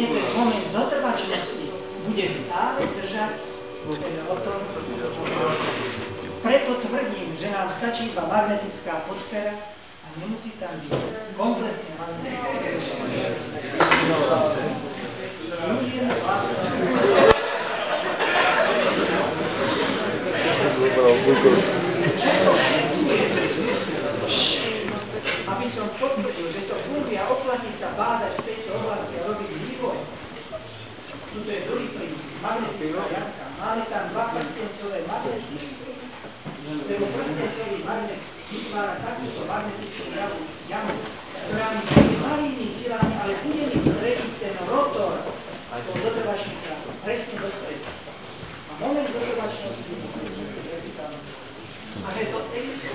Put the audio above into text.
mne ten moment zotrvačnosti bude stále držať ten rotor. Preto tvrdím, že nám stačí iba magnetická podpora a nemusí tam byť kompletne magnetická. Aby som potvrdil, že to funguje a oplatí sa bádať v tejto oblasti a robiť vývoj. Tuto je druhý princíp, magnetická jamka. Máme tam dva prstencové magnety, lebo prstencový magnet vytvára takúto magnetickú jamu, ktorá mi malými silami, ale bude mi strediť ten rotor toho zotrvačníka presne do stredu. A moment zotrvačnosti a že to existuje.